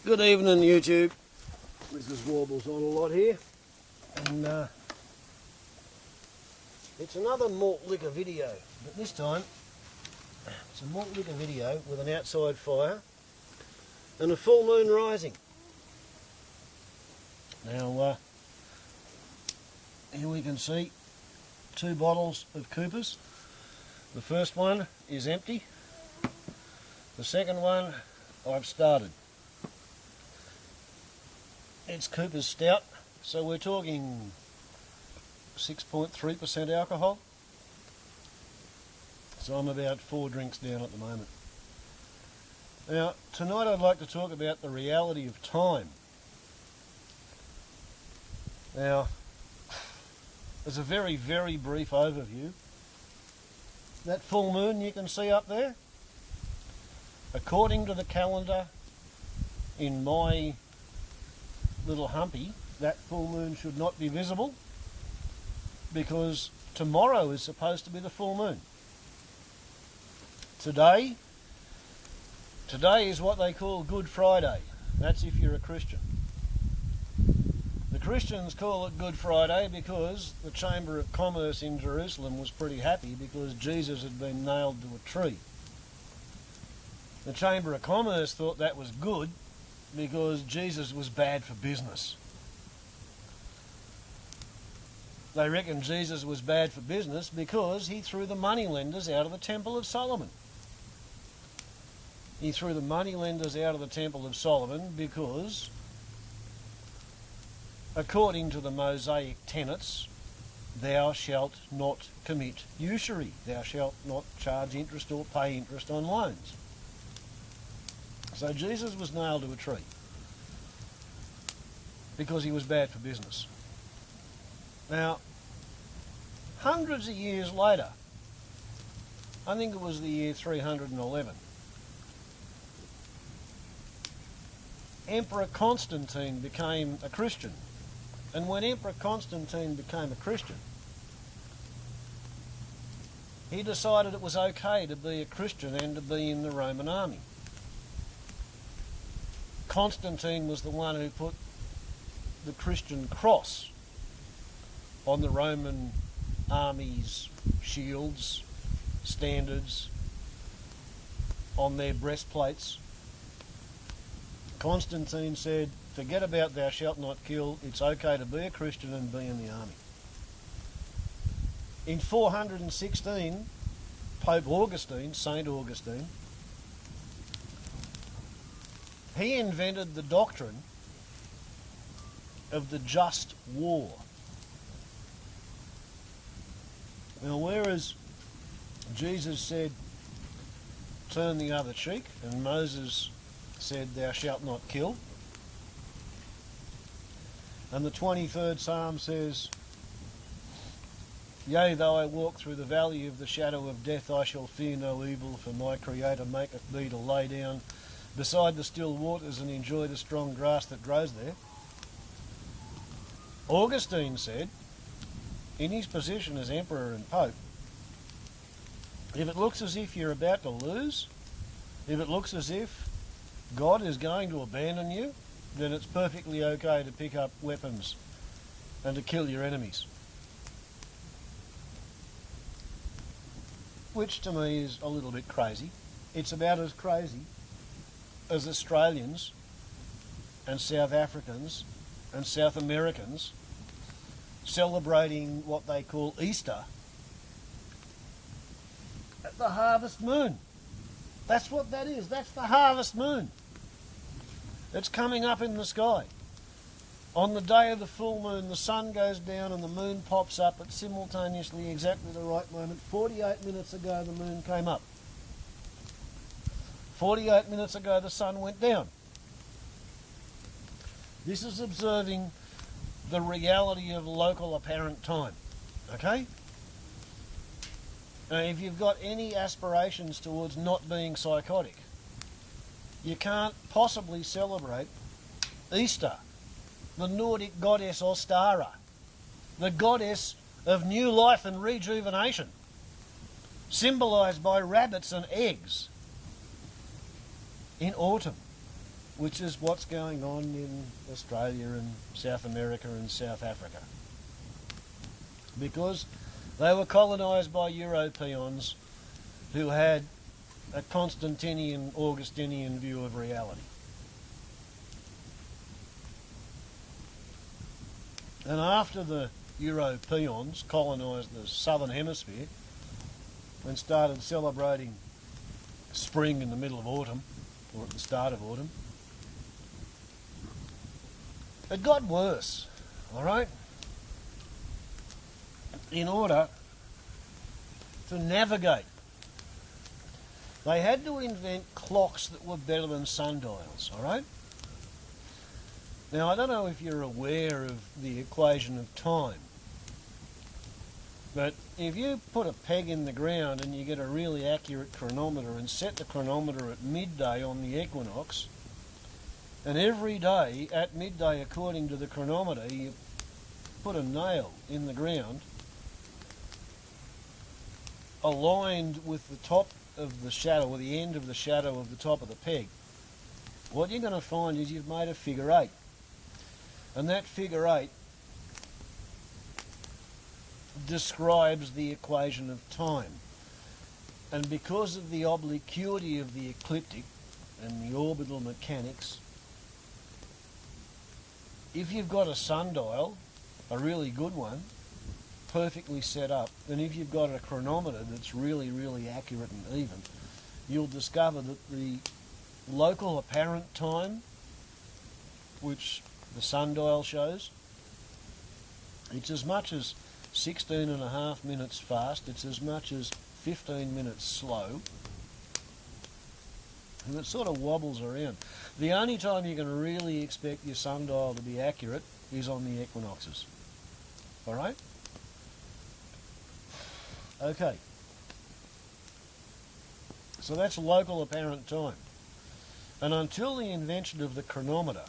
Good evening, YouTube. This is Warbles on a lot here, and it's another malt liquor video, but this time it's a malt liquor video with an outside fire and a full moon rising. Now, here we can see two bottles of Cooper's. The first one is empty. The second one I've started. It's Cooper's Stout, so we're talking 6.3% alcohol. So I'm about 4 drinks down at the moment. Now, tonight I'd like to talk about the reality of time. Now, as a very, very brief overview, that full moon you can see up there, according to the calendar in my little humpy, that full moon should not be visible because tomorrow is supposed to be the full moon. Today is what they call Good Friday. That's if you're a Christian. The Christians call it Good Friday because the Chamber of Commerce in Jerusalem was pretty happy because Jesus had been nailed to a tree. The Chamber of Commerce thought that was good because Jesus was bad for business. They reckon Jesus was bad for business because he threw the moneylenders out of the Temple of Solomon. He threw the moneylenders out of the Temple of Solomon because, according to the Mosaic tenets, thou shalt not commit usury. Thou shalt not charge interest or pay interest on loans. So Jesus was nailed to a tree because he was bad for business. Now, hundreds of years later, I think it was the year 311, Emperor Constantine became a Christian. And when Emperor Constantine became a Christian, he decided it was okay to be a Christian and to be in the Roman army. Constantine was the one who put the Christian cross on the Roman army's shields, standards, on their breastplates. Constantine said, forget about thou shalt not kill, it's okay to be a Christian and be in the army. In 416, Pope Augustine, Saint Augustine, he invented the doctrine of the just war. Now, whereas Jesus said, turn the other cheek, and Moses said, thou shalt not kill, and the 23rd Psalm says, yea, though I walk through the valley of the shadow of death, I shall fear no evil, for my Creator maketh me to lay down beside the still waters and enjoy the strong grass that grows there. Augustine said, in his position as emperor and pope, if it looks as if you're about to lose, if it looks as if God is going to abandon you, then it's perfectly okay to pick up weapons and to kill your enemies. Which to me is a little bit crazy. It's about as crazy as Australians and South Africans and South Americans celebrating what they call Easter at the harvest moon. That's what that is. That's the harvest moon. It's coming up in the sky. On the day of the full moon, the sun goes down and the moon pops up at simultaneously exactly the right moment. 48 minutes ago, the moon came up. 48 minutes ago, the sun went down. This is observing the reality of local apparent time. Okay? Now, if you've got any aspirations towards not being psychotic, you can't possibly celebrate Easter, the Nordic goddess Ostara, the goddess of new life and rejuvenation, symbolised by rabbits and eggs in autumn. which is what's going on in Australia and South America and South Africa. Because they were colonised by Europeans who had a Constantinian, Augustinian view of reality. And after the Europeans colonised the southern hemisphere and started celebrating spring in the middle of autumn, or at the start of autumn, it got worse, all right? In order to navigate, they had to invent clocks that were better than sundials, all right? Now, I don't know if you're aware of the equation of time, but if you put a peg in the ground and you get a really accurate chronometer and set the chronometer at midday on the equinox, and every day at midday, according to the chronometer, you put a nail in the ground aligned with the top of the shadow, or the end of the shadow of the top of the peg, what you're going to find is you've made a figure 8. And that figure 8 describes the equation of time. And because of the obliquity of the ecliptic and the orbital mechanics, if you've got a sundial, a really good one, perfectly set up, and if you've got a chronometer that's really, really accurate and even, you'll discover that the local apparent time, which the sundial shows, it's as much as 16.5 minutes fast, it's as much as 15 minutes slow, and it sort of wobbles around. The only time you can really expect your sundial to be accurate is on the equinoxes. Alright? Okay. So that's local apparent time. And until the invention of the chronometer,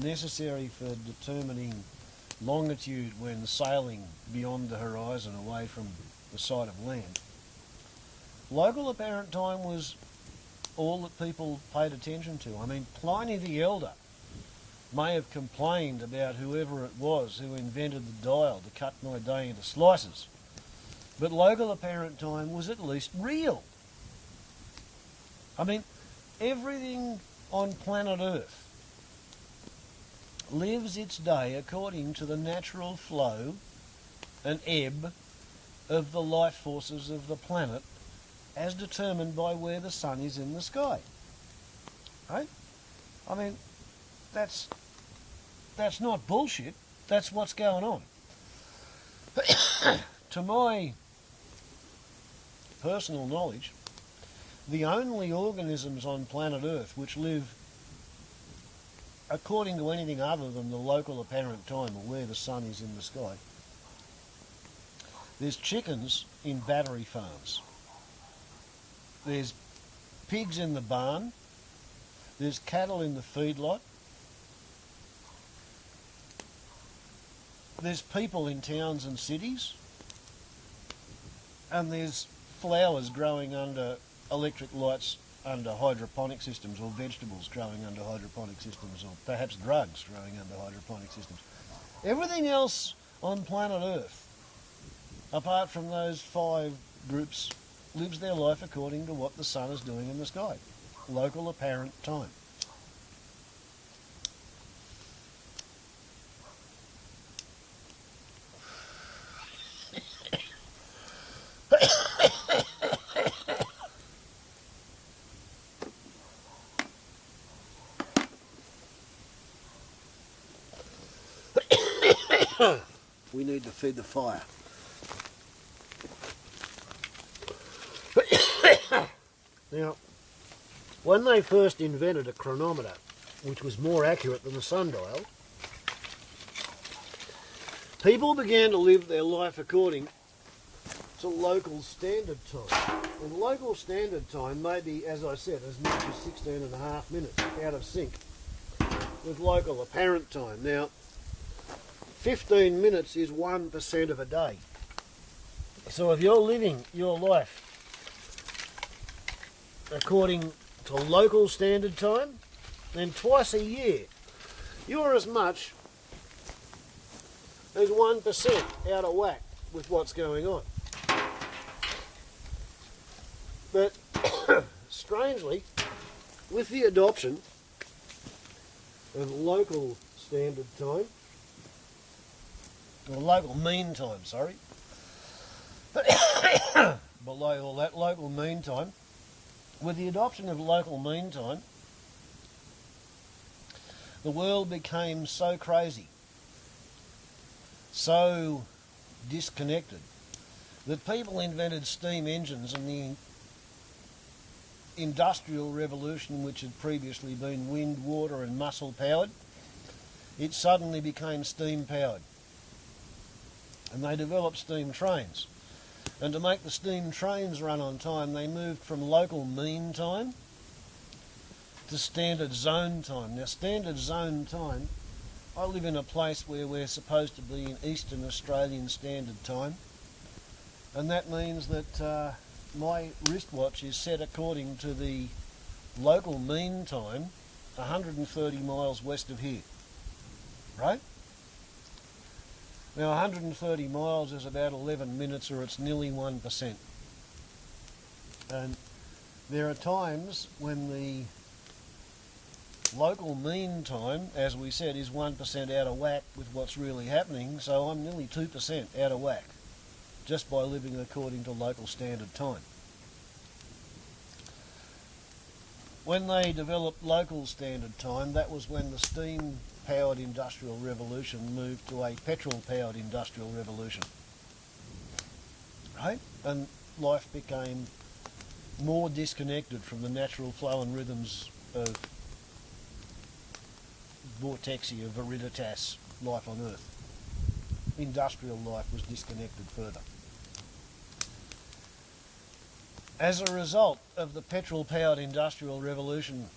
necessary for determining longitude when sailing beyond the horizon away from the sight of land, local apparent time was all that people paid attention to. I mean, Pliny the Elder may have complained about whoever it was who invented the dial to cut my day into slices, but local apparent time was at least real. I mean, everything on planet Earth lives its day according to the natural flow and ebb of the life forces of the planet as determined by where the sun is in the sky. Right? I mean, that's not bullshit. That's what's going on. To my personal knowledge, the only organisms on planet Earth which live according to anything other than the local apparent time of where the sun is in the sky, there's chickens in battery farms, there's pigs in the barn, there's cattle in the feedlot, there's people in towns and cities, and there's flowers growing under electric lights under hydroponic systems, or vegetables growing under hydroponic systems, or perhaps drugs growing under hydroponic systems. Everything else on planet Earth, apart from those 5 groups, lives their life according to what the sun is doing in the sky. Local apparent time. We need to feed the fire. Now, when they first invented a chronometer, which was more accurate than the sundial, people began to live their life according to local standard time. And local standard time may be, as I said, as much as 16.5 minutes out of sync with local apparent time. Now, 15 minutes is 1% of a day. So if you're living your life according to local standard time, then twice a year you're as much as 1% out of whack with what's going on. But strangely, with the adoption of local standard time, or local mean time, sorry, below all that, local mean time, with the adoption of local mean time, the world became so crazy, so disconnected, that people invented steam engines, and the industrial revolution, which had previously been wind, water and muscle powered, it suddenly became steam powered. And they developed steam trains. And to make the steam trains run on time, they moved from local mean time to standard zone time. Now, standard zone time, I live in a place where we're supposed to be in Eastern Australian Standard Time, and that means that my wristwatch is set according to the local mean time 130 miles west of here, right? Now 130 miles is about 11 minutes, or it's nearly 1%. And there are times when the local mean time, as we said, is 1% out of whack with what's really happening, so I'm nearly 2% out of whack just by living according to local standard time. When they developed local standard time, that was when the steam-powered industrial revolution moved to a petrol-powered industrial revolution, right? And life became more disconnected from the natural flow and rhythms of vortexia, viriditas, life on Earth. Industrial life was disconnected further. As a result of the petrol-powered industrial revolution,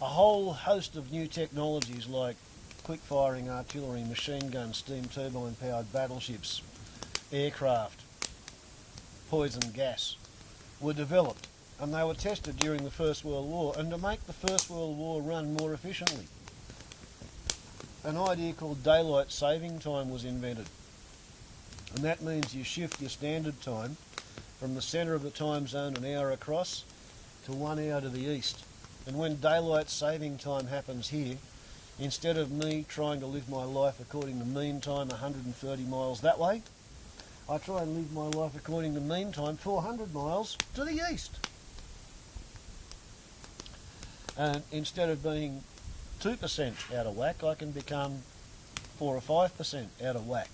a whole host of new technologies like quick-firing artillery, machine guns, steam turbine-powered battleships, aircraft, poison gas were developed, and they were tested during the First World War. And to make the First World War run more efficiently, an idea called daylight saving time was invented. And that means you shift your standard time from the centre of the time zone an hour across to 1 hour to the east. And when daylight saving time happens here, instead of me trying to live my life according to mean time 130 miles that way, I try and live my life according to mean time 400 miles to the east. And instead of being 2% out of whack, I can become 4 or 5% out of whack,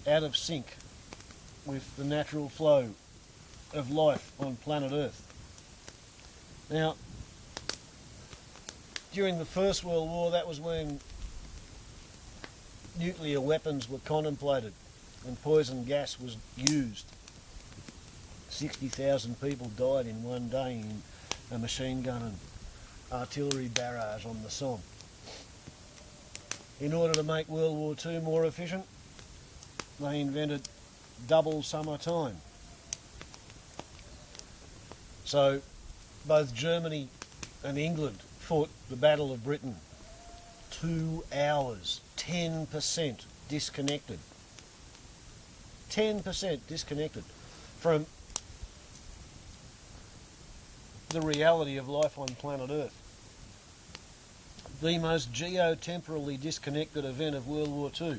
out of sync with the natural flow of life on planet Earth. Now, during the First World War, that was when nuclear weapons were contemplated and poison gas was used. 60,000 people died in one day in a machine gun and artillery barrage on the Somme. In order to make World War II more efficient, they invented double summer time. So both Germany and England fought the Battle of Britain. 2 hours, 10% disconnected. 10% disconnected from the reality of life on planet Earth. The most geotemporally disconnected event of World War II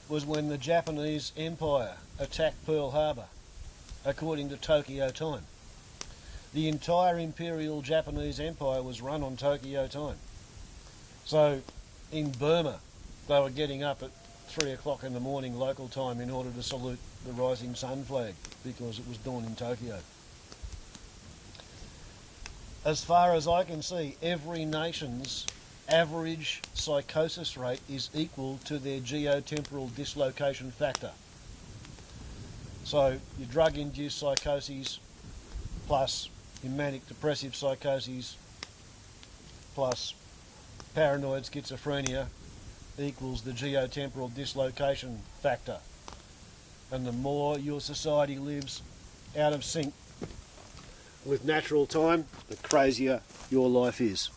was when the Japanese Empire attacked Pearl Harbor, according to Tokyo time. The entire Imperial Japanese Empire was run on Tokyo time. So in Burma, they were getting up at 3 o'clock in the morning local time in order to salute the rising sun flag because it was dawn in Tokyo. As far as I can see, every nation's average psychosis rate is equal to their geotemporal dislocation factor. So your drug-induced psychoses plus your manic depressive psychoses plus paranoid schizophrenia equals the geotemporal dislocation factor. And the more your society lives out of sync with natural time, the crazier your life is.